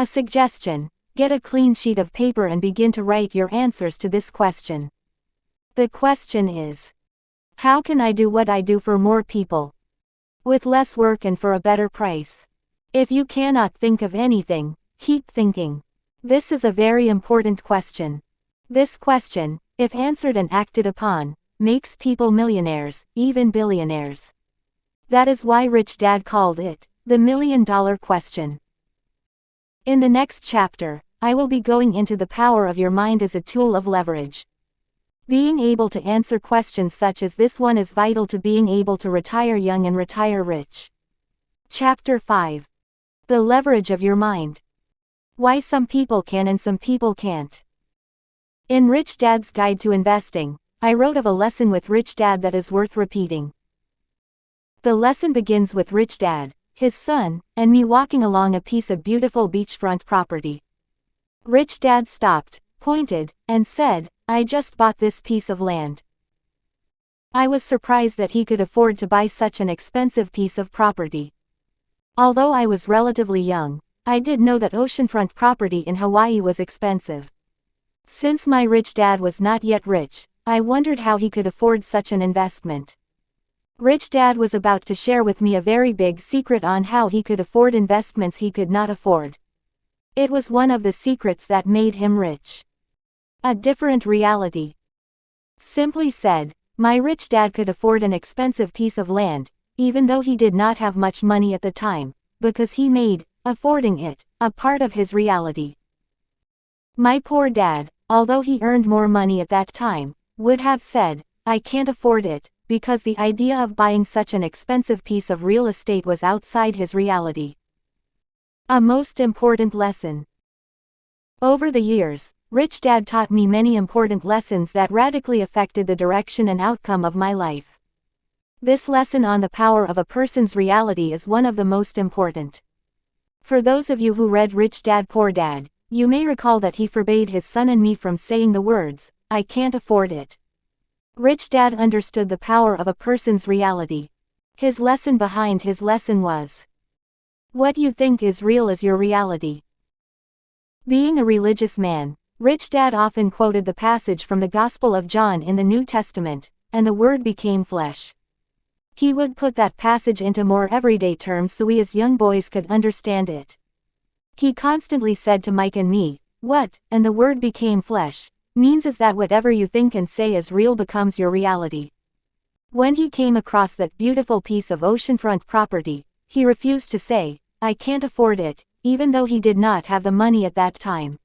A suggestion: get a clean sheet of paper and begin to write your answers to this question. The question is, how can I do what I do for more people? With less work and for a better price? If you cannot think of anything, keep thinking. This is a very important question. This question, if answered and acted upon, makes people millionaires, even billionaires. That is why Rich Dad called it the $1 million question. In the next chapter, I will be going into the power of your mind as a tool of leverage. Being able to answer questions such as this one is vital to being able to retire young and retire rich. Chapter 5. The leverage of your mind. Why some people can and some people can't. In Rich Dad's Guide to Investing, I wrote of a lesson with Rich Dad that is worth repeating. The lesson begins with Rich Dad, his son, and me walking along a piece of beautiful beachfront property. Rich Dad stopped, pointed, and said, "I just bought this piece of land." I was surprised that he could afford to buy such an expensive piece of property. Although I was relatively young, I did know that oceanfront property in Hawaii was expensive. Since my Rich Dad was not yet rich, I wondered how he could afford such an investment. Rich Dad was about to share with me a very big secret on how he could afford investments he could not afford. It was one of the secrets that made him rich. A different reality. Simply said, my Rich Dad could afford an expensive piece of land, even though he did not have much money at the time, because he made affording it a part of his reality. My poor dad, although he earned more money at that time, would have said, "I can't afford it," because the idea of buying such an expensive piece of real estate was outside his reality. A most important lesson. Over the years, Rich Dad taught me many important lessons that radically affected the direction and outcome of my life. This lesson on the power of a person's reality is one of the most important. For those of you who read Rich Dad Poor Dad, you may recall that he forbade his son and me from saying the words, "I can't afford it." Rich Dad understood the power of a person's reality. His lesson behind his lesson was, what you think is real is your reality. Being a religious man, Rich Dad often quoted the passage from the Gospel of John in the New Testament, "And the Word became flesh." He would put that passage into more everyday terms so we as young boys could understand it. He constantly said to Mike and me, "What, and the Word became flesh, means is that whatever you think and say is real becomes your reality." When he came across that beautiful piece of oceanfront property, he refused to say, "I can't afford it," even though he did not have the money at that time.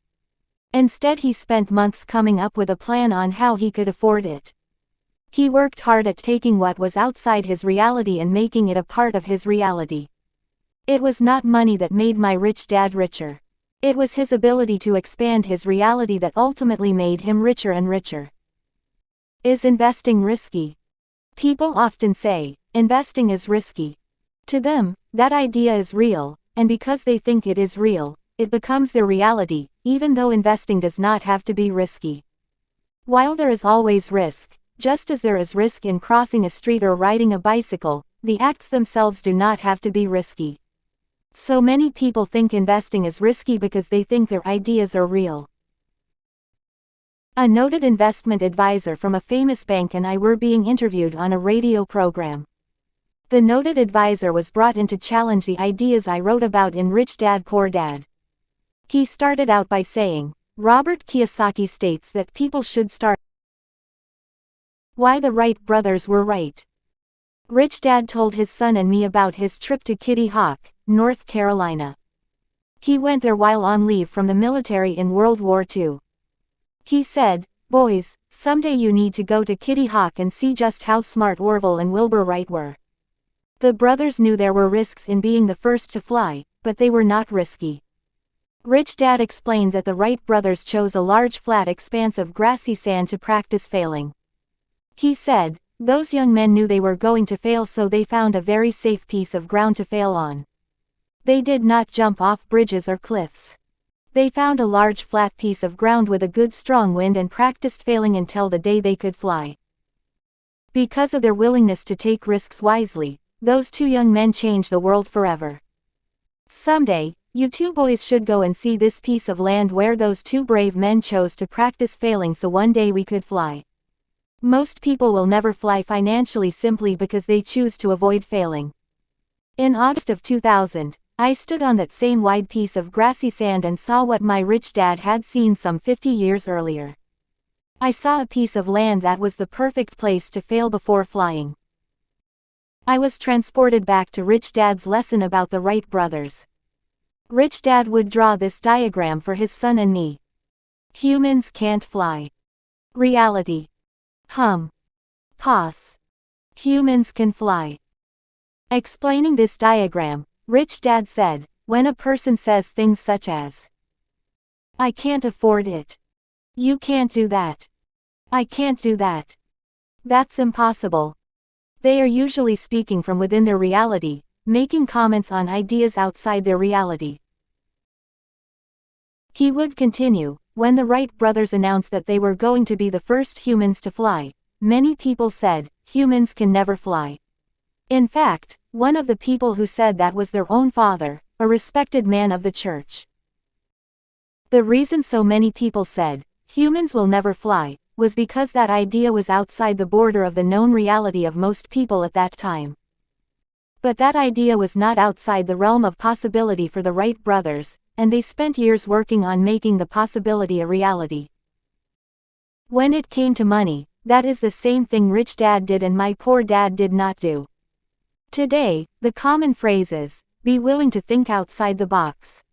Instead, he spent months coming up with a plan on how he could afford it. He worked hard at taking what was outside his reality and making it a part of his reality. It was not money that made my Rich Dad richer. It was his ability to expand his reality that ultimately made him richer and richer. Is investing risky? People often say, investing is risky. To them, that idea is real, and because they think it is real, it becomes their reality, even though investing does not have to be risky. While there is always risk, just as there is risk in crossing a street or riding a bicycle, the acts themselves do not have to be risky. So many people think investing is risky because they think their ideas are real. A noted investment advisor from a famous bank and I were being interviewed on a radio program. The noted advisor was brought in to challenge the ideas I wrote about in Rich Dad Poor Dad. He started out by saying, Robert Kiyosaki states that people should start. Why the Wright brothers were right. Rich Dad told his son and me about his trip to Kitty Hawk, North Carolina. He went there while on leave from the military in World War II. He said, "Boys, someday you need to go to Kitty Hawk and see just how smart Orville and Wilbur Wright were." The brothers knew there were risks in being the first to fly, but they were not risky. Rich Dad explained that the Wright brothers chose a large flat expanse of grassy sand to practice failing. He said, those young men knew they were going to fail, so they found a very safe piece of ground to fail on. They did not jump off bridges or cliffs. They found a large flat piece of ground with a good strong wind and practiced failing until the day they could fly. Because of their willingness to take risks wisely, those two young men changed the world forever. Someday, You two boys should go and see this piece of land where those two brave men chose to practice failing so one day we could fly. Most people will never fly financially simply because they choose to avoid failing. In August of 2000, I stood on that same wide piece of grassy sand and saw what my rich dad had seen some 50 years earlier. I saw a piece of land that was the perfect place to fail before flying. I was transported back to Rich Dad's lesson about the Wright brothers. Rich Dad would draw this diagram for his son and me. Humans can't fly. Reality. Pause. Humans can fly. Explaining this diagram, Rich Dad said, when a person says things such as, "I can't afford it. You can't do that. I can't do that. That's impossible." They are usually speaking from within their reality, making comments on ideas outside their reality. He would continue, when the Wright brothers announced that they were going to be the first humans to fly, many people said, humans can never fly. In fact, one of the people who said that was their own father, a respected man of the church. The reason so many people said, humans will never fly, was because that idea was outside the border of the known reality of most people at that time. But that idea was not outside the realm of possibility for the Wright brothers, and they spent years working on making the possibility a reality. When it came to money, that is the same thing Rich Dad did and my poor dad did not do. Today, the common phrase is, be willing to think outside the box.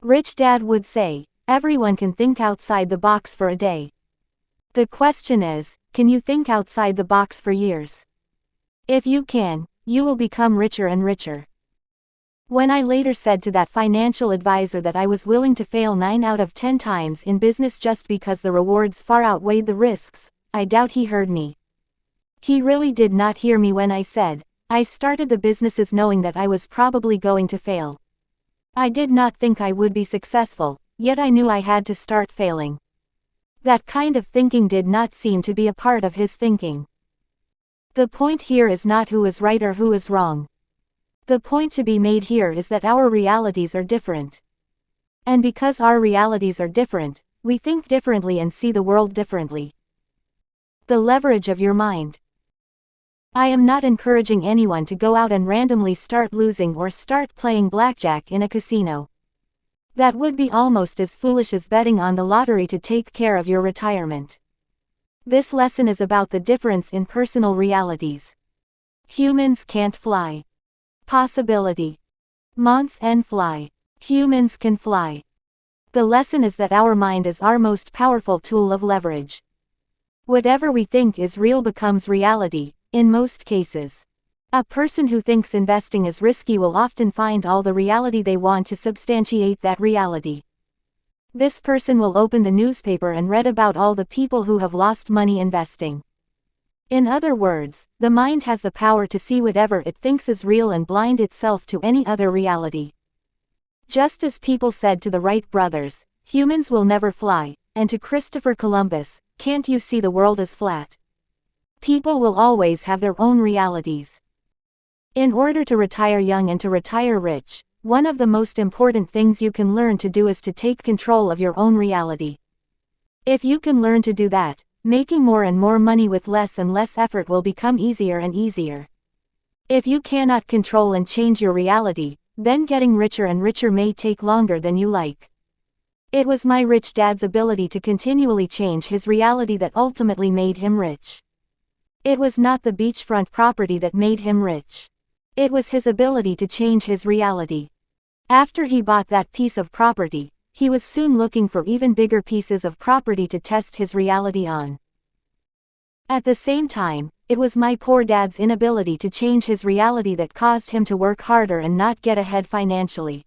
Rich Dad would say, everyone can think outside the box for a day. The question is, can you think outside the box for years? If you can, you will become richer and richer. When I later said to that financial advisor that I was willing to fail 9 out of 10 times in business just because the rewards far outweighed the risks, I doubt he heard me. He really did not hear me when I said, I started the businesses knowing that I was probably going to fail. I did not think I would be successful, yet I knew I had to start failing. That kind of thinking did not seem to be a part of his thinking. The point here is not who is right or who is wrong. The point to be made here is that our realities are different. And because our realities are different, we think differently and see the world differently. The leverage of your mind. I am not encouraging anyone to go out and randomly start losing or start playing blackjack in a casino. That would be almost as foolish as betting on the lottery to take care of your retirement. This lesson is about the difference in personal realities. Humans can't fly. Possibility. Monts and fly. Humans can fly. The lesson is that our mind is our most powerful tool of leverage. Whatever we think is real becomes reality, in most cases. A person who thinks investing is risky will often find all the reality they want to substantiate that reality. This person will open the newspaper and read about all the people who have lost money investing. In other words, the mind has the power to see whatever it thinks is real and blind itself to any other reality. Just as people said to the Wright brothers, humans will never fly, and to Christopher Columbus, can't you see the world is flat? People will always have their own realities. In order to retire young and to retire rich, one of the most important things you can learn to do is to take control of your own reality. If you can learn to do that, making more and more money with less and less effort will become easier and easier. If you cannot control and change your reality, then getting richer and richer may take longer than you like. It was my rich dad's ability to continually change his reality that ultimately made him rich. It was not the beachfront property that made him rich. It was his ability to change his reality. After he bought that piece of property, he was soon looking for even bigger pieces of property to test his reality on. At the same time, it was my poor dad's inability to change his reality that caused him to work harder and not get ahead financially.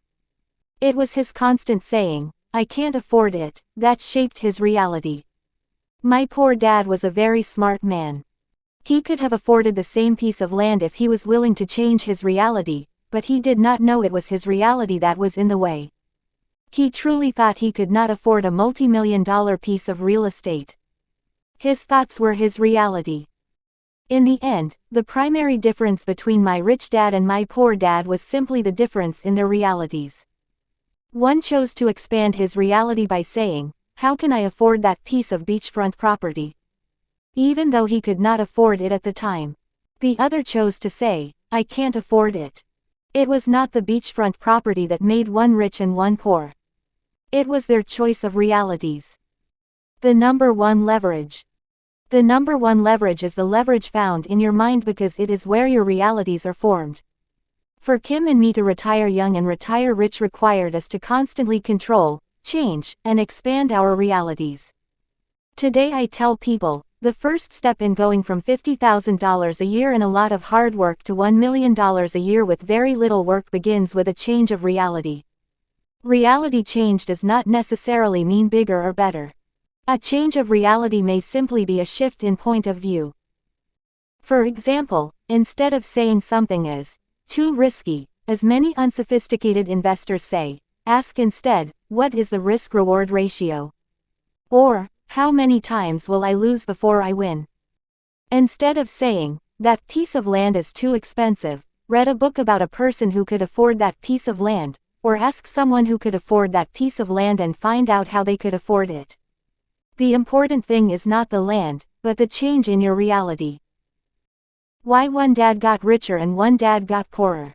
It was his constant saying, I can't afford it, that shaped his reality. My poor dad was a very smart man. He could have afforded the same piece of land if he was willing to change his reality, but he did not know it was his reality that was in the way. He truly thought he could not afford a multi-million-dollar piece of real estate. His thoughts were his reality. In the end, the primary difference between my rich dad and my poor dad was simply the difference in their realities. One chose to expand his reality by saying, "How can I afford that piece of beachfront property?" Even though he could not afford it at the time. The other chose to say, "I can't afford it." It was not the beachfront property that made one rich and one poor. It was their choice of realities. The number one leverage. The number one leverage is the leverage found in your mind because it is where your realities are formed. For Kim and me to retire young and retire rich required us to constantly control, change, and expand our realities. Today I tell people, the first step in going from $50,000 a year and a lot of hard work to $1 million a year with very little work begins with a change of reality. Reality change does not necessarily mean bigger or better. A change of reality may simply be a shift in point of view. For example, instead of saying something is too risky, as many unsophisticated investors say, ask instead, what is the risk-reward ratio? Or, how many times will I lose before I win? Instead of saying, that piece of land is too expensive, read a book about a person who could afford that piece of land, or ask someone who could afford that piece of land and find out how they could afford it. The important thing is not the land, but the change in your reality. Why one dad got richer and one dad got poorer.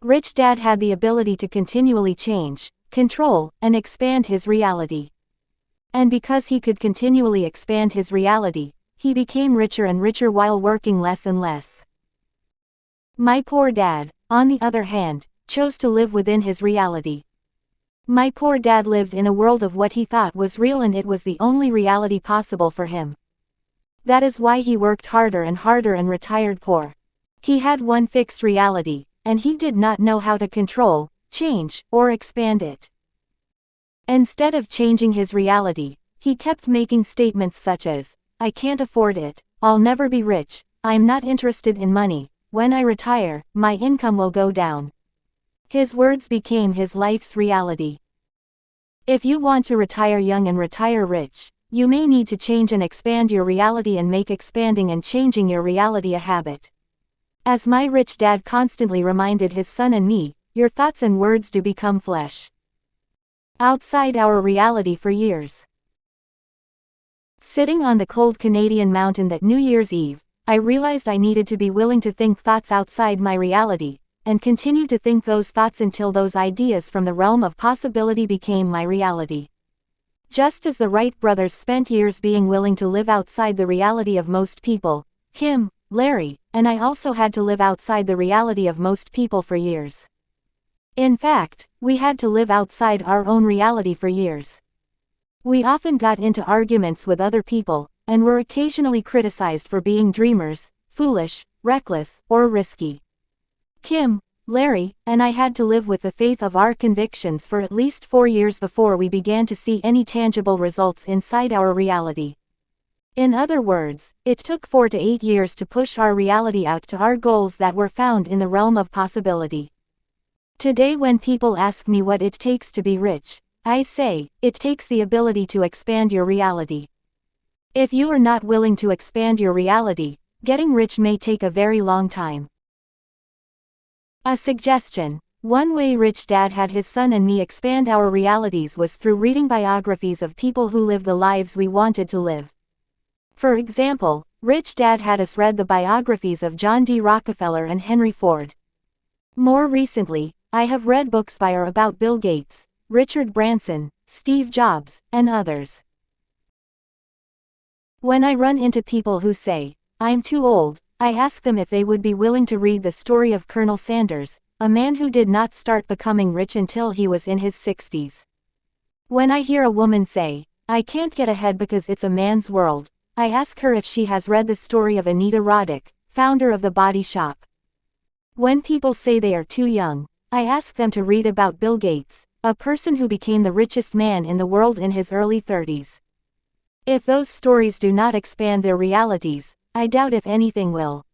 Rich dad had the ability to continually change, control, and expand his reality. And because he could continually expand his reality, he became richer and richer while working less and less. My poor dad, on the other hand, chose to live within his reality. My poor dad lived in a world of what he thought was real and it was the only reality possible for him. That is why he worked harder and harder and retired poor. He had one fixed reality, and he did not know how to control, change, or expand it. Instead of changing his reality, he kept making statements such as, "I can't afford it, I'll never be rich, I'm not interested in money, when I retire, my income will go down." His words became his life's reality. If you want to retire young and retire rich, you may need to change and expand your reality and make expanding and changing your reality a habit. As my rich dad constantly reminded his son and me, your thoughts and words do become flesh. Outside our reality for years. Sitting on the cold Canadian mountain that New Year's Eve, I realized I needed to be willing to think thoughts outside my reality, and continue to think those thoughts until those ideas from the realm of possibility became my reality. Just as the Wright brothers spent years being willing to live outside the reality of most people, Kim, Larry, and I also had to live outside the reality of most people for years. In fact, we had to live outside our own reality for years. We often got into arguments with other people, and were occasionally criticized for being dreamers, foolish, reckless, or risky. Kim, Larry, and I had to live with the faith of our convictions for at least 4 years before we began to see any tangible results inside our reality. In other words, it took 4 to 8 years to push our reality out to our goals that were found in the realm of possibility. Today when people ask me what it takes to be rich, I say, it takes the ability to expand your reality. If you are not willing to expand your reality, getting rich may take a very long time. A suggestion. One way Rich Dad had his son and me expand our realities was through reading biographies of people who lived the lives we wanted to live. For example, Rich Dad had us read the biographies of John D. Rockefeller and Henry Ford. More recently, I have read books by or about Bill Gates, Richard Branson, Steve Jobs, and others. When I run into people who say, "I'm too old," I ask them if they would be willing to read the story of Colonel Sanders, a man who did not start becoming rich until he was in his 60s. When I hear a woman say, "I can't get ahead because it's a man's world," I ask her if she has read the story of Anita Roddick, founder of The Body Shop. When people say they are too young, I ask them to read about Bill Gates, a person who became the richest man in the world in his early 30s. If those stories do not expand their realities, I doubt if anything will.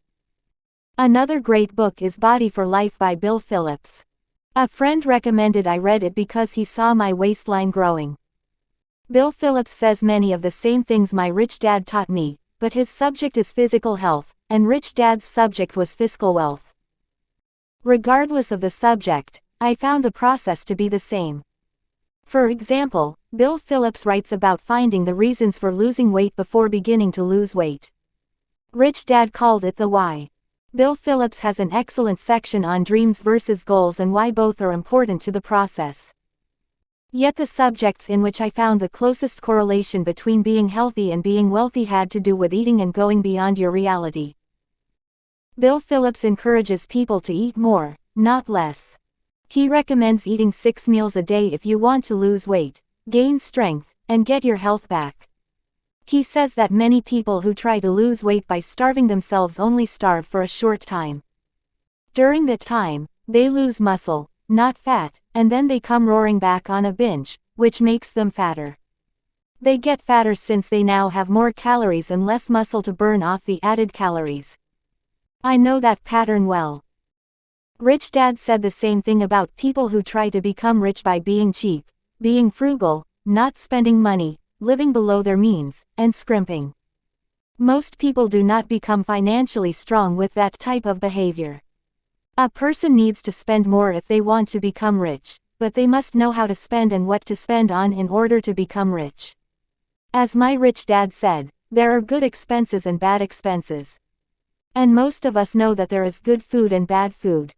Another great book is Body for Life by Bill Phillips. A friend recommended I read it because he saw my waistline growing. Bill Phillips says many of the same things my rich dad taught me, but his subject is physical health, and Rich Dad's subject was fiscal wealth. Regardless of the subject, I found the process to be the same. For example, Bill Phillips writes about finding the reasons for losing weight before beginning to lose weight. Rich Dad called it the why. Bill Phillips has an excellent section on dreams versus goals and why both are important to the process. Yet the subjects in which I found the closest correlation between being healthy and being wealthy had to do with eating and going beyond your reality. Bill Phillips encourages people to eat more, not less. He recommends eating 6 meals a day if you want to lose weight, gain strength, and get your health back. He says that many people who try to lose weight by starving themselves only starve for a short time. During that time, they lose muscle, not fat, and then they come roaring back on a binge, which makes them fatter. They get fatter since they now have more calories and less muscle to burn off the added calories. I know that pattern well. Rich Dad said the same thing about people who try to become rich by being cheap, being frugal, not spending money, living below their means, and scrimping. Most people do not become financially strong with that type of behavior. A person needs to spend more if they want to become rich, but they must know how to spend and what to spend on in order to become rich. As my rich dad said, there are good expenses and bad expenses. And most of us know that there is good food and bad food.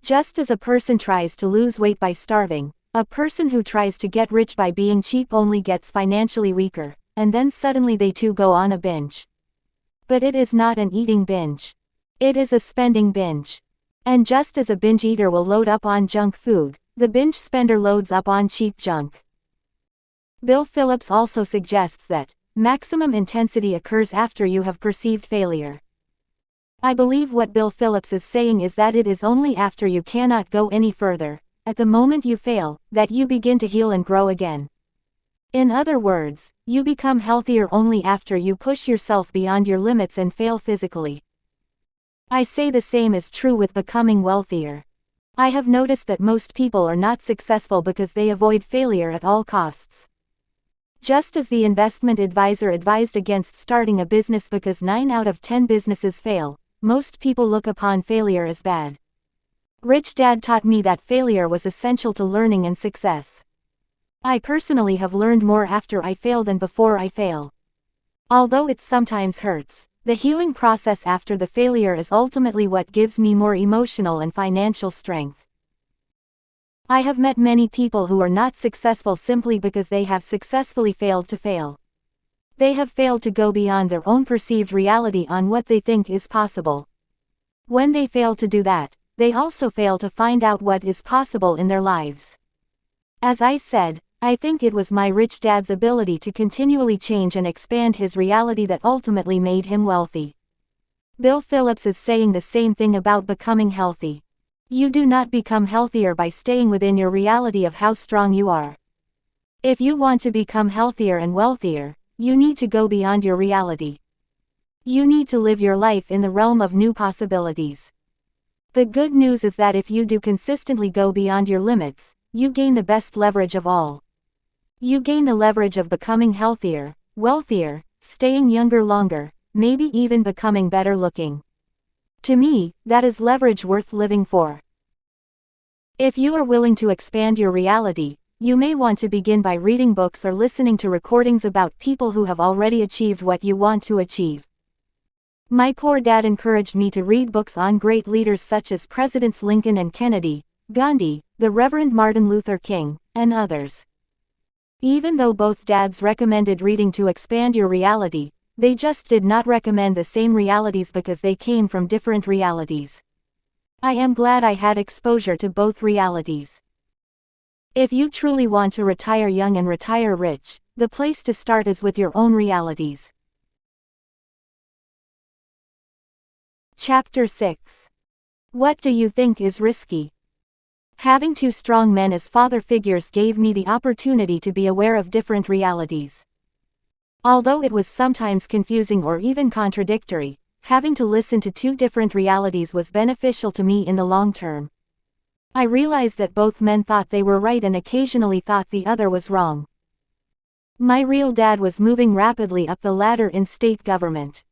Just as a person tries to lose weight by starving, a person who tries to get rich by being cheap only gets financially weaker, and then suddenly they too go on a binge. But it is not an eating binge. It is a spending binge. And just as a binge eater will load up on junk food, the binge spender loads up on cheap junk. Bill Phillips also suggests that maximum intensity occurs after you have perceived failure. I believe what Bill Phillips is saying is that it is only after you cannot go any further, at the moment you fail, that you begin to heal and grow again. In other words, you become healthier only after you push yourself beyond your limits and fail physically. I say the same is true with becoming wealthier. I have noticed that most people are not successful because they avoid failure at all costs. Just as the investment advisor advised against starting a business because 9 out of 10 businesses fail, most people look upon failure as bad. Rich Dad taught me that failure was essential to learning and success. I personally have learned more after I fail than before I fail. Although it sometimes hurts, the healing process after the failure is ultimately what gives me more emotional and financial strength. I have met many people who are not successful simply because they have successfully failed to fail. They have failed to go beyond their own perceived reality on what they think is possible. When they fail to do that, they also fail to find out what is possible in their lives. As I said, I think it was my rich dad's ability to continually change and expand his reality that ultimately made him wealthy. Bill Phillips is saying the same thing about becoming healthy. You do not become healthier by staying within your reality of how strong you are. If you want to become healthier and wealthier, you need to go beyond your reality. You need to live your life in the realm of new possibilities. The good news is that if you do consistently go beyond your limits, you gain the best leverage of all. You gain the leverage of becoming healthier, wealthier, staying younger longer, maybe even becoming better looking. To me, that is leverage worth living for. If you are willing to expand your reality, you may want to begin by reading books or listening to recordings about people who have already achieved what you want to achieve. My poor dad encouraged me to read books on great leaders such as Presidents Lincoln and Kennedy, Gandhi, the Reverend Martin Luther King, and others. Even though both dads recommended reading to expand your reality, they just did not recommend the same realities because they came from different realities. I am glad I had exposure to both realities. If you truly want to retire young and retire rich, the place to start is with your own realities. Chapter 6. What do you think is risky? Having 2 strong men as father figures gave me the opportunity to be aware of different realities. Although it was sometimes confusing or even contradictory, having to listen to 2 different realities was beneficial to me in the long term. I realized that both men thought they were right and occasionally thought the other was wrong. My real dad was moving rapidly up the ladder in state government.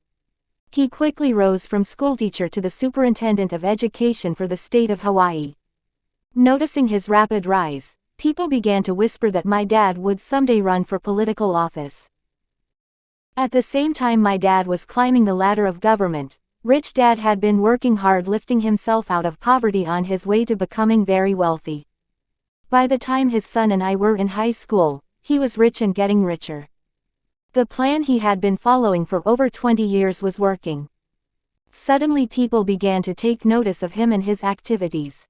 He quickly rose from schoolteacher to the superintendent of education for the state of Hawaii. Noticing his rapid rise, people began to whisper that my dad would someday run for political office. At the same time my dad was climbing the ladder of government, Rich Dad had been working hard lifting himself out of poverty on his way to becoming very wealthy. By the time his son and I were in high school, he was rich and getting richer. The plan he had been following for over 20 years was working. Suddenly people began to take notice of him and his activities.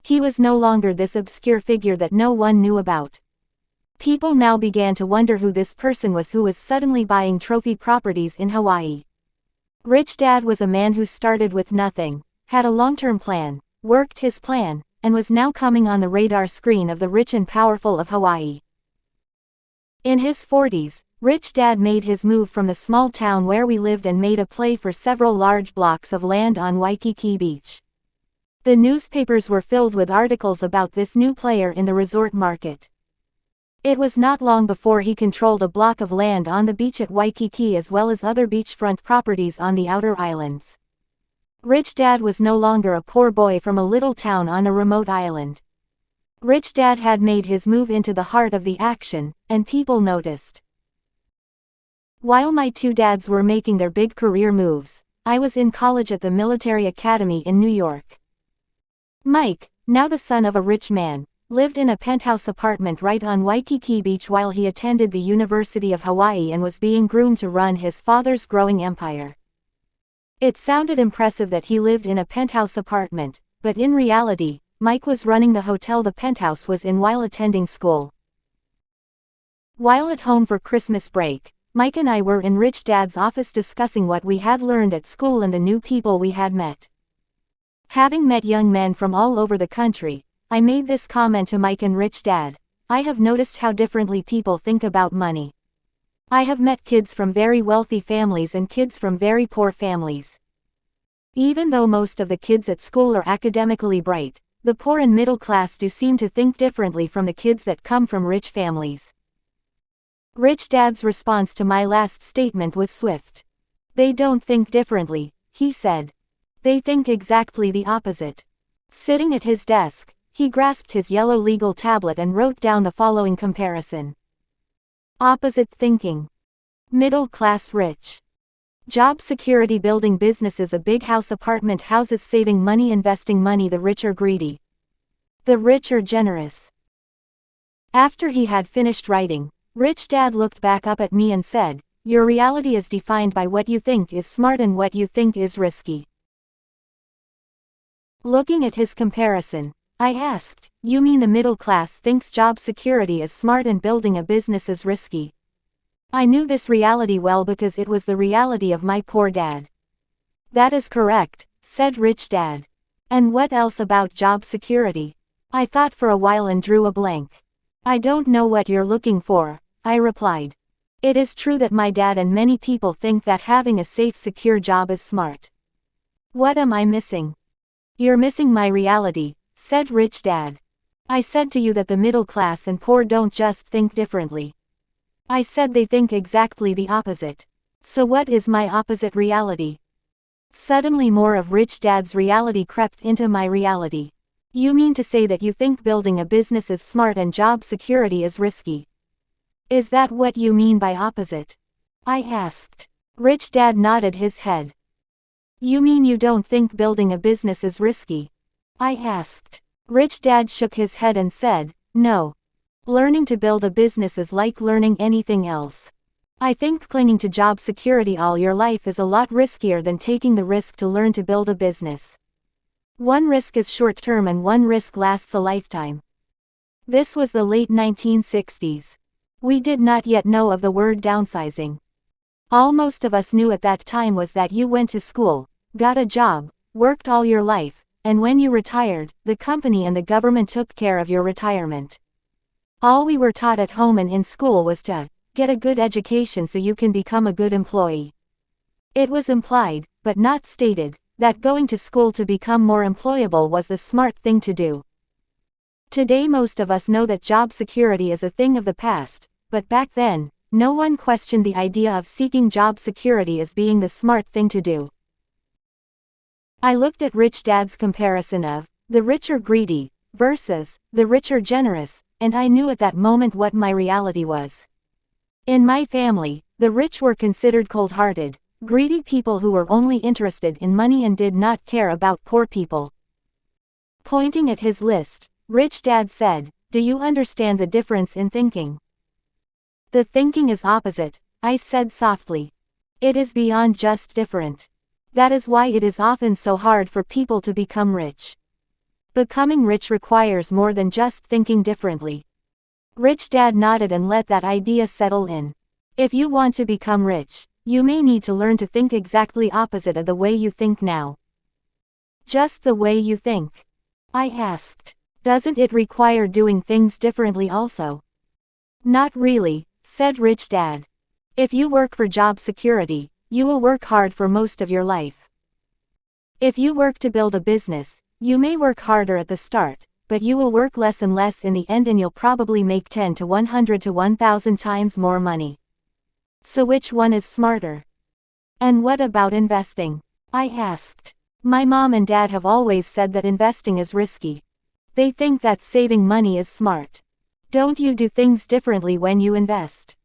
He was no longer this obscure figure that no one knew about. People now began to wonder who this person was who was suddenly buying trophy properties in Hawaii. Rich Dad was a man who started with nothing, had a long-term plan, worked his plan, and was now coming on the radar screen of the rich and powerful of Hawaii. In his 40s, Rich Dad made his move from the small town where we lived and made a play for several large blocks of land on Waikiki Beach. The newspapers were filled with articles about this new player in the resort market. It was not long before he controlled a block of land on the beach at Waikiki as well as other beachfront properties on the outer islands. Rich Dad was no longer a poor boy from a little town on a remote island. Rich Dad had made his move into the heart of the action, and people noticed. While my two dads were making their big career moves, I was in college at the military academy in New York. Mike, now the son of a rich man, lived in a penthouse apartment right on Waikiki Beach while he attended the University of Hawaii and was being groomed to run his father's growing empire. It sounded impressive that he lived in a penthouse apartment, but in reality, Mike was running the hotel the penthouse was in while attending school. While at home for Christmas break, Mike and I were in Rich Dad's office discussing what we had learned at school and the new people we had met. Having met young men from all over the country, I made this comment to Mike and Rich Dad: I have noticed how differently people think about money. I have met kids from very wealthy families and kids from very poor families. Even though most of the kids at school are academically bright, the poor and middle class do seem to think differently from the kids that come from rich families. Rich Dad's response to my last statement was swift. They don't think differently, he said. They think exactly the opposite. Sitting at his desk, he grasped his yellow legal tablet and wrote down the following comparison. Opposite thinking. Middle class rich. Job security building businesses, a big house, apartment houses, saving money, investing money. The rich are greedy. The rich are generous. After he had finished writing, Rich Dad looked back up at me and said, "Your reality is defined by what you think is smart and what you think is risky." Looking at his comparison, I asked, "You mean the middle class thinks job security is smart and building a business is risky?" I knew this reality well because it was the reality of my poor dad. "That is correct," said Rich Dad. "And what else about job security?" I thought for a while and drew a blank. "I don't know what you're looking for," I replied. "It is true that my dad and many people think that having a safe, secure job is smart. What am I missing?" "You're missing my reality," said Rich Dad. "I said to you that the middle class and poor don't just think differently. I said they think exactly the opposite. So what is my opposite reality?" Suddenly more of Rich Dad's reality crept into my reality. "You mean to say that you think building a business is smart and job security is risky? Is that what you mean by opposite?" I asked. Rich Dad nodded his head. "You mean you don't think building a business is risky?" I asked. Rich Dad shook his head and said, "No. Learning to build a business is like learning anything else. I think clinging to job security all your life is a lot riskier than taking the risk to learn to build a business. One risk is short-term and one risk lasts a lifetime." This was the late 1960s. We did not yet know of the word downsizing. All most of us knew at that time was that you went to school, got a job, worked all your life, and when you retired, the company and the government took care of your retirement. All we were taught at home and in school was to get a good education so you can become a good employee. It was implied, but not stated, that going to school to become more employable was the smart thing to do. Today most of us know that job security is a thing of the past, but back then, no one questioned the idea of seeking job security as being the smart thing to do. I looked at Rich Dad's comparison of, the rich are greedy, versus the rich or generous, and I knew at that moment what my reality was. In my family, the rich were considered cold-hearted, greedy people who were only interested in money and did not care about poor people. Pointing at his list, Rich Dad said, "Do you understand the difference in thinking?" "The thinking is opposite," I said softly. "It is beyond just different. That is why it is often so hard for people to become rich. Becoming rich requires more than just thinking differently." Rich Dad nodded and let that idea settle in. If you want to become rich, you may need to learn to think exactly opposite of the way you think now. Just the way you think? I asked. Doesn't it require doing things differently also? Not really, said Rich Dad. If you work for job security, you will work hard for most of your life. If you work to build a business, you may work harder at the start, but you will work less and less in the end and you'll probably make 10 to 100 to 1,000 times more money. So which one is smarter? And what about investing? I asked. My mom and dad have always said that investing is risky. They think that saving money is smart. Don't you do things differently when you invest?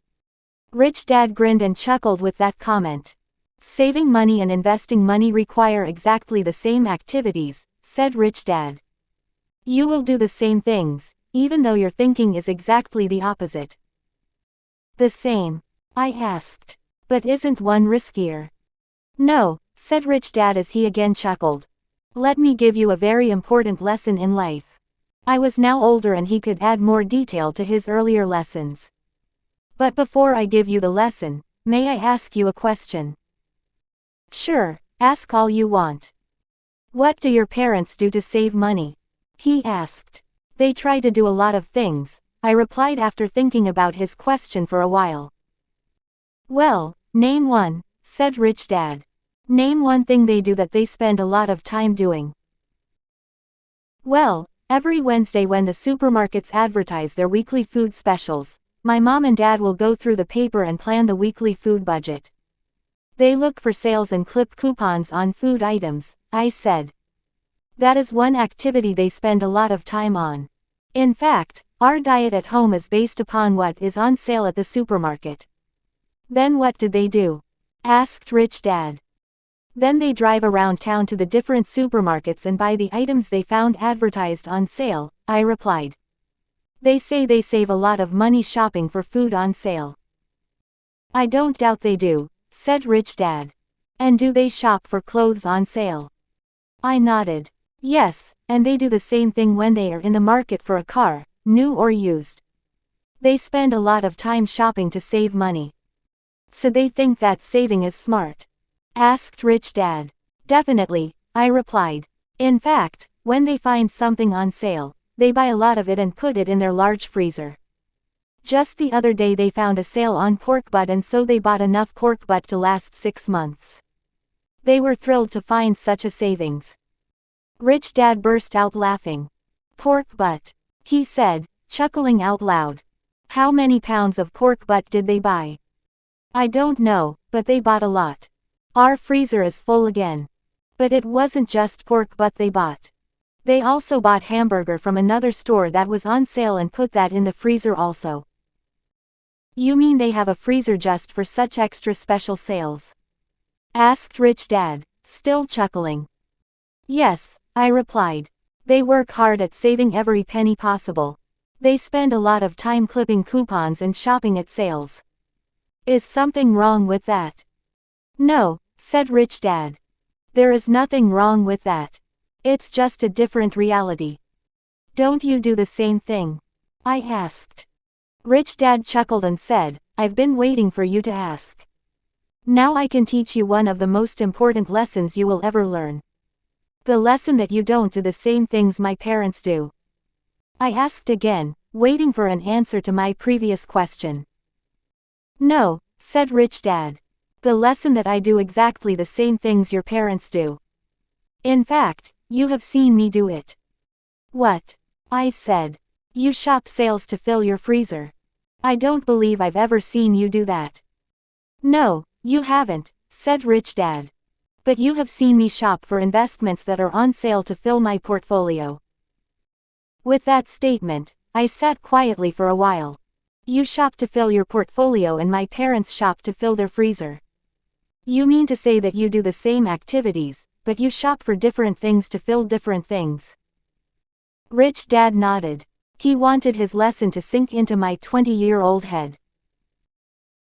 Rich Dad grinned and chuckled with that comment. Saving money and investing money require exactly the same activities, said Rich Dad. You will do the same things, even though your thinking is exactly the opposite. The same? I asked. But isn't one riskier? No, said Rich Dad as he again chuckled. Let me give you a very important lesson in life. I was now older and he could add more detail to his earlier lessons. But before I give you the lesson, may I ask you a question? Sure, ask all you want. What do your parents do to save money? He asked. They try to do a lot of things, I replied after thinking about his question for a while. Well, name one, said Rich Dad. Name one thing they do that they spend a lot of time doing. Well, every Wednesday when the supermarkets advertise their weekly food specials, my mom and dad will go through the paper and plan the weekly food budget. They look for sales and clip coupons on food items, I said. That is one activity they spend a lot of time on. In fact, our diet at home is based upon what is on sale at the supermarket. Then what did they do? Asked Rich Dad. Then they drive around town to the different supermarkets and buy the items they found advertised on sale, I replied. They say they save a lot of money shopping for food on sale. I don't doubt they do, said Rich Dad. And do they shop for clothes on sale? I nodded. Yes, and they do the same thing when they are in the market for a car, new or used. They spend a lot of time shopping to save money. So they think that saving is smart? Asked Rich Dad. Definitely, I replied. In fact, when they find something on sale, they buy a lot of it and put it in their large freezer. Just the other day they found a sale on pork butt and so they bought enough pork butt to last 6 months. They were thrilled to find such a savings. Rich Dad burst out laughing. Pork butt, he said, chuckling out loud. How many pounds of pork butt did they buy? I don't know, but they bought a lot. Our freezer is full again. But it wasn't just pork butt they bought. They also bought hamburger from another store that was on sale and put that in the freezer also. You mean they have a freezer just for such extra special sales? Asked Rich Dad, still chuckling. Yes, I replied. They work hard at saving every penny possible. They spend a lot of time clipping coupons and shopping at sales. Is something wrong with that? No, said Rich Dad. There is nothing wrong with that. It's just a different reality. Don't you do the same thing? I asked. Rich Dad chuckled and said, I've been waiting for you to ask. Now I can teach you one of the most important lessons you will ever learn. The lesson that you don't do the same things my parents do. I asked again, waiting for an answer to my previous question. No, said Rich Dad. The lesson that I do exactly the same things your parents do. In fact, you have seen me do it. What? I said. You shop sales to fill your freezer. I don't believe I've ever seen you do that. No, you haven't, said Rich Dad. But you have seen me shop for investments that are on sale to fill my portfolio. With that statement, I sat quietly for a while. You shop to fill your portfolio and my parents shop to fill their freezer. You mean to say that you do the same activities, but you shop for different things to fill different things? Rich Dad nodded. He wanted his lesson to sink into my 20-year-old head.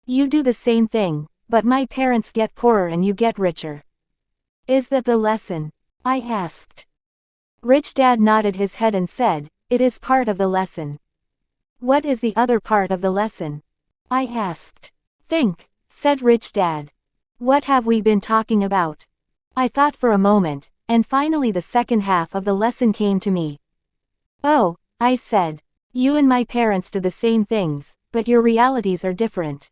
You do the same thing, but my parents get poorer and you get richer. Is that the lesson? I asked. Rich Dad nodded his head and said, it is part of the lesson. What is the other part of the lesson? I asked. Think, said Rich Dad. What have we been talking about? I thought for a moment, and finally the second half of the lesson came to me. Oh, I said. You and my parents do the same things, but your realities are different.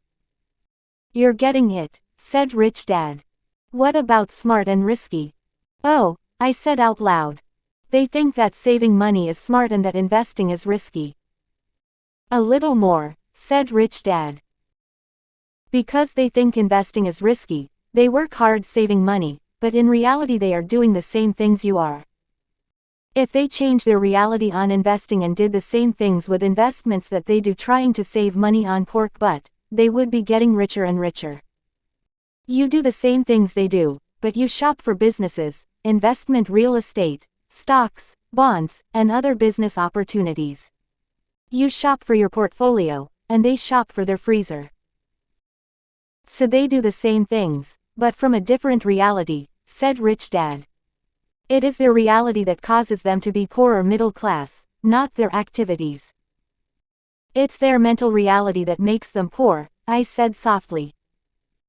You're getting it, said Rich Dad. What about smart and risky? Oh, I said out loud. They think that saving money is smart and that investing is risky. A little more, said Rich Dad. Because they think investing is risky, they work hard saving money, but in reality they are doing the same things you are. If they change their reality on investing and did the same things with investments that they do trying to save money on pork butt, they would be getting richer and richer. You do the same things they do, but you shop for businesses, investment real estate, stocks, bonds, and other business opportunities. You shop for your portfolio, and they shop for their freezer. So they do the same things, but from a different reality, said Rich Dad. It is their reality that causes them to be poor or middle class, not their activities. It's their mental reality that makes them poor, I said softly.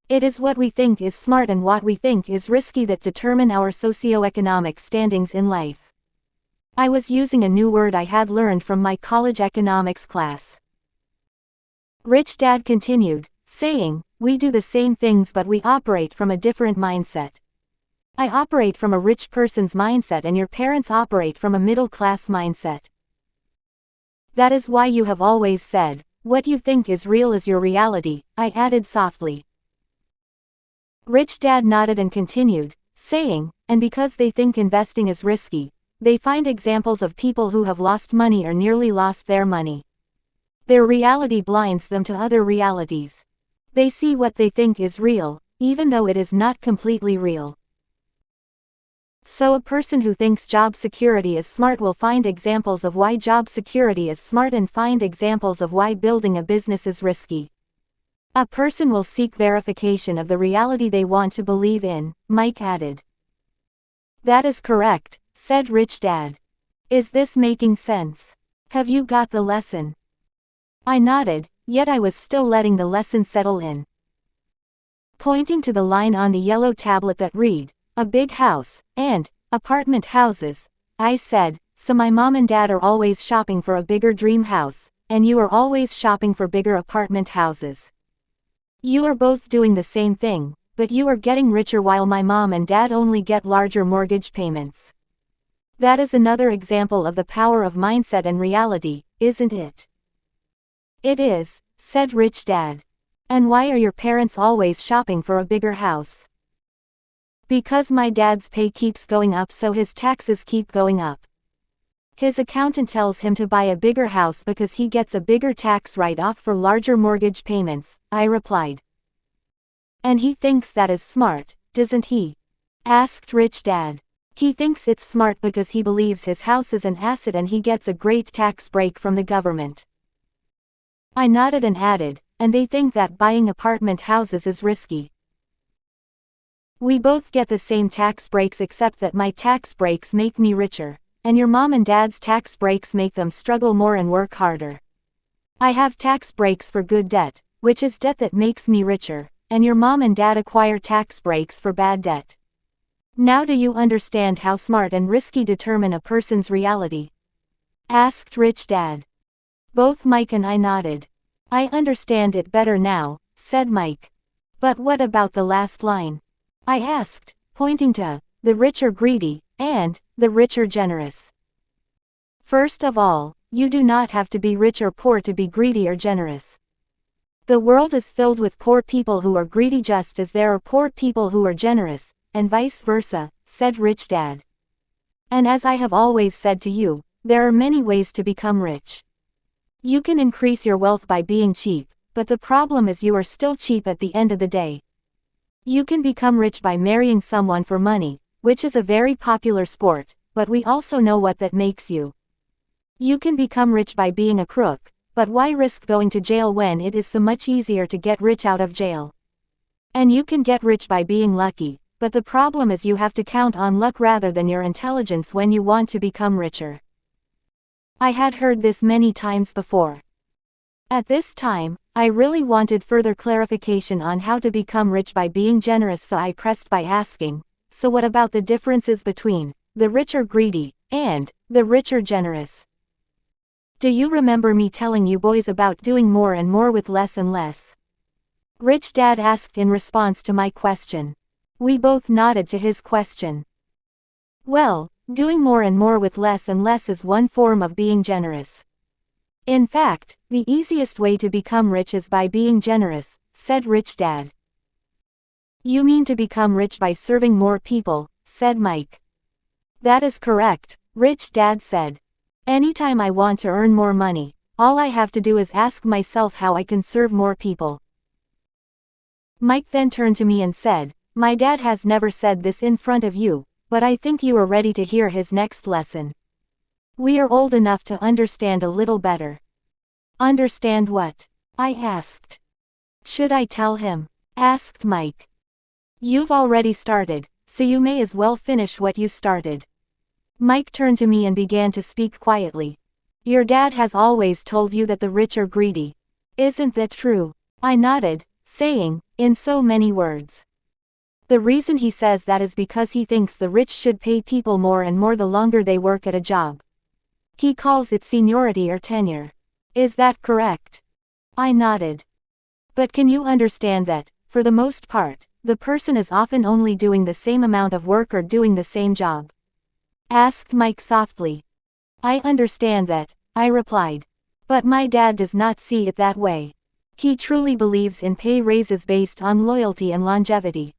It is what we think is smart and what we think is risky that determine our socioeconomic standings in life. I was using a new word I had learned from my college economics class. Rich Dad continued, saying, we do the same things but we operate from a different mindset. I operate from a rich person's mindset and your parents operate from a middle-class mindset. That is why you have always said, what you think is real is your reality, I added softly. Rich Dad nodded and continued, saying, and because they think investing is risky, they find examples of people who have lost money or nearly lost their money. Their reality blinds them to other realities. They see what they think is real, even though it is not completely real. So a person who thinks job security is smart will find examples of why job security is smart and find examples of why building a business is risky. A person will seek verification of the reality they want to believe in, Mike added. That is correct, said Rich Dad. Is this making sense? Have you got the lesson? I nodded, yet I was still letting the lesson settle in. Pointing to the line on the yellow tablet that read, a big house, and, apartment houses, I said, so my mom and dad are always shopping for a bigger dream house, and you are always shopping for bigger apartment houses. You are both doing the same thing, but you are getting richer while my mom and dad only get larger mortgage payments. That is another example of the power of mindset and reality, isn't it? It is, said Rich Dad. And why are your parents always shopping for a bigger house? Because my dad's pay keeps going up so his taxes keep going up. His accountant tells him to buy a bigger house because he gets a bigger tax write-off for larger mortgage payments, I replied. And he thinks that is smart, doesn't he? Asked Rich Dad. He thinks it's smart because he believes his house is an asset and he gets a great tax break from the government. I nodded and added, and they think that buying apartment houses is risky. We both get the same tax breaks except that my tax breaks make me richer, and your mom and dad's tax breaks make them struggle more and work harder. I have tax breaks for good debt, which is debt that makes me richer, and your mom and dad acquire tax breaks for bad debt. Now do you understand how smart and risky determine a person's reality? Asked Rich Dad. Both Mike and I nodded. I understand it better now, said Mike. But what about the last line? I asked, pointing to, the rich are greedy, and, the rich are generous. First of all, you do not have to be rich or poor to be greedy or generous. The world is filled with poor people who are greedy just as there are poor people who are generous, and vice versa, said Rich Dad. And as I have always said to you, There are many ways to become rich. You can increase your wealth by being cheap, but the problem is you are still cheap at the end of the day. You can become rich by marrying someone for money, which is a very popular sport, but we also know what that makes you. You can become rich by being a crook, but why risk going to jail when it is so much easier to get rich out of jail? And you can get rich by being lucky, but the problem is you have to count on luck rather than your intelligence when you want to become richer. I had heard this many times before. At this time, I really wanted further clarification on how to become rich by being generous, so I pressed by asking, so what about the differences between the rich or greedy and the rich or generous? Do you remember me telling you boys about doing more and more with less and less? Rich Dad asked in response to my question. We both nodded to his question. Well, doing more and more with less and less is one form of being generous. In fact, the easiest way to become rich is by being generous, said Rich Dad. You mean to become rich by serving more people, said Mike. That is correct, Rich Dad said. Anytime I want to earn more money, all I have to do is ask myself how I can serve more people. Mike then turned to me and said, my dad has never said this in front of you, but I think you are ready to hear his next lesson. We are old enough to understand a little better. Understand what? I asked. Should I tell him? Asked Mike. You've already started, so you may as well finish what you started. Mike turned to me and began to speak quietly. Your dad has always told you that the rich are greedy. Isn't that true? I nodded, saying, in so many words. The reason he says that is because he thinks the rich should pay people more and more the longer they work at a job. He calls it seniority or tenure. Is that correct? I nodded. But can you understand that, for the most part, the person is often only doing the same amount of work or doing the same job? Asked Mike softly. I understand that, I replied. But my dad does not see it that way. He truly believes in pay raises based on loyalty and longevity.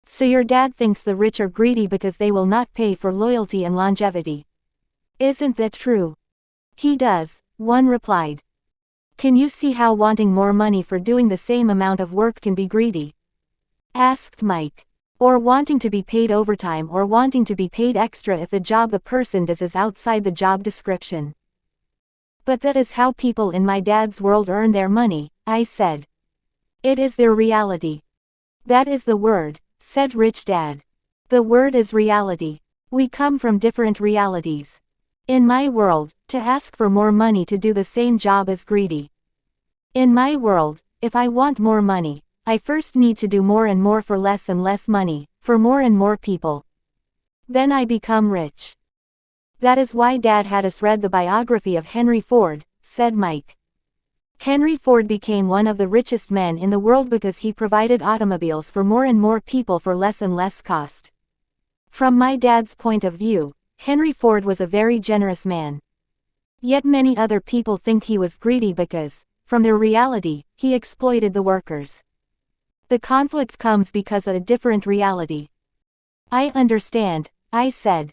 So your dad thinks the rich are greedy because they will not pay for loyalty and longevity. Isn't that true? He does, one replied. Can you see how wanting more money for doing the same amount of work can be greedy? Asked Mike. Or wanting to be paid overtime or wanting to be paid extra if the job the person does is outside the job description. But that is how people in my dad's world earn their money, I said. It is their reality. That is the word, said Rich Dad. The word is reality. We come from different realities. In my world, to ask for more money to do the same job is greedy. In my world, if I want more money, I first need to do more and more for less and less money, for more and more people. Then I become rich. That is why Dad had us read the biography of Henry Ford, said Mike. Henry Ford became one of the richest men in the world because he provided automobiles for more and more people for less and less cost. From my dad's point of view, Henry Ford was a very generous man. Yet many other people think he was greedy because, from their reality, he exploited the workers. The conflict comes because of a different reality. I understand, I said.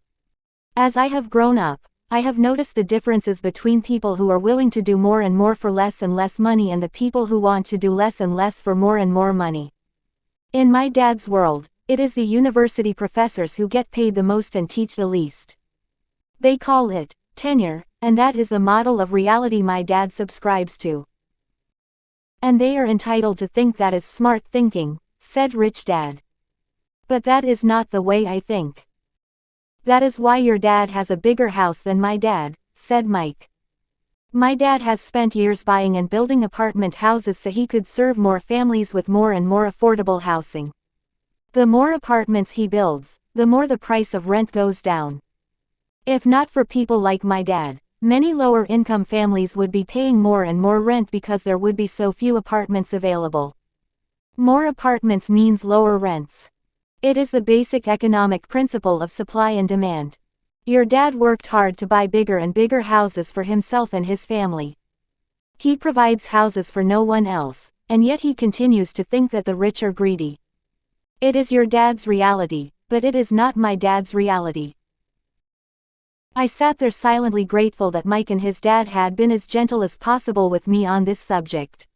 As I have grown up, I have noticed the differences between people who are willing to do more and more for less and less money and the people who want to do less and less for more and more money. In my dad's world, it is the university professors who get paid the most and teach the least. They call it tenure, and that is the model of reality my dad subscribes to. And they are entitled to think that is smart thinking, said Rich Dad. But that is not the way I think. That is why your dad has a bigger house than my dad, said Mike. My dad has spent years buying and building apartment houses so he could serve more families with more and more affordable housing. The more apartments he builds, the more the price of rent goes down. If not for people like my dad, many lower-income families would be paying more and more rent because there would be so few apartments available. More apartments means lower rents. It is the basic economic principle of supply and demand. Your dad worked hard to buy bigger and bigger houses for himself and his family. He provides houses for no one else, and yet he continues to think that the rich are greedy. It is your dad's reality, but it is not my dad's reality. I sat there silently grateful that Mike and his dad had been as gentle as possible with me on this subject.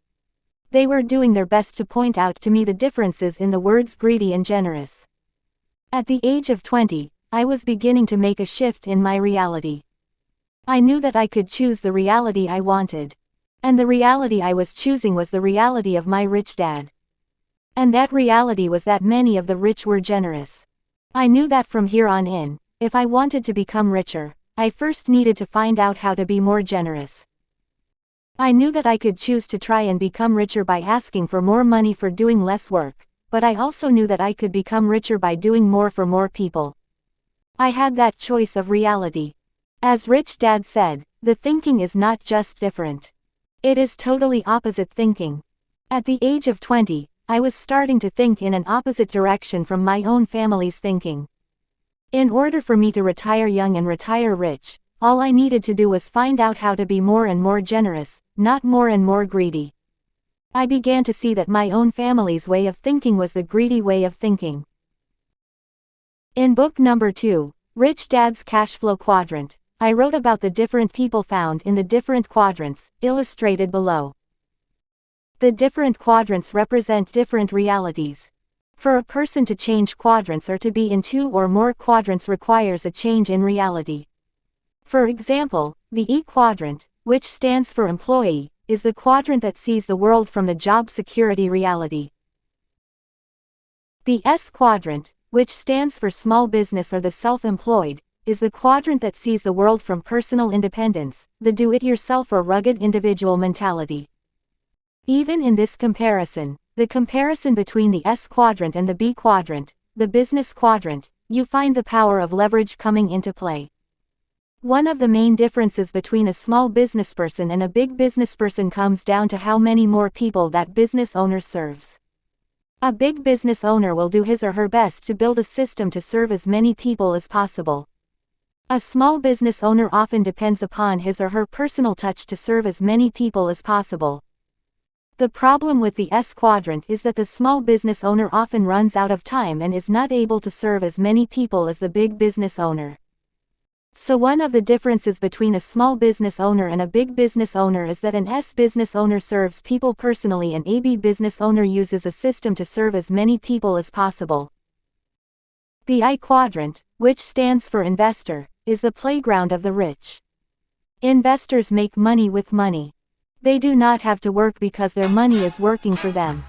They were doing their best to point out to me the differences in the words greedy and generous. At the age of 20, I was beginning to make a shift in my reality. I knew that I could choose the reality I wanted. And the reality I was choosing was the reality of my rich dad. And that reality was that many of the rich were generous. I knew that from here on in, if I wanted to become richer, I first needed to find out how to be more generous. I knew that I could choose to try and become richer by asking for more money for doing less work, but I also knew that I could become richer by doing more for more people. I had that choice of reality. As Rich Dad said, the thinking is not just different. It is totally opposite thinking. At the age of 20, I was starting to think in an opposite direction from my own family's thinking. In order for me to retire young and retire rich, all I needed to do was find out how to be more and more generous, not more and more greedy. I began to see that my own family's way of thinking was the greedy way of thinking. In book number 2, Rich Dad's Cash Flow Quadrant, I wrote about the different people found in the different quadrants, illustrated below. The different quadrants represent different realities. For a person to change quadrants or to be in 2 or more quadrants requires a change in reality. For example, the E quadrant, which stands for employee, is the quadrant that sees the world from the job security reality. The S quadrant, which stands for small business or the self-employed, is the quadrant that sees the world from personal independence, the do-it-yourself or rugged individual mentality. Even in this comparison, the comparison between the S quadrant and the B quadrant, the business quadrant, you find the power of leverage coming into play. One of the main differences between a small businessperson and a big businessperson comes down to how many more people that business owner serves. A big business owner will do his or her best to build a system to serve as many people as possible. A small business owner often depends upon his or her personal touch to serve as many people as possible. The problem with the S quadrant is that the small business owner often runs out of time and is not able to serve as many people as the big business owner. So one of the differences between a small business owner and a big business owner is that an S business owner serves people personally and a B business owner uses a system to serve as many people as possible. The I quadrant, which stands for investor, is the playground of the rich. Investors make money with money. They do not have to work because their money is working for them.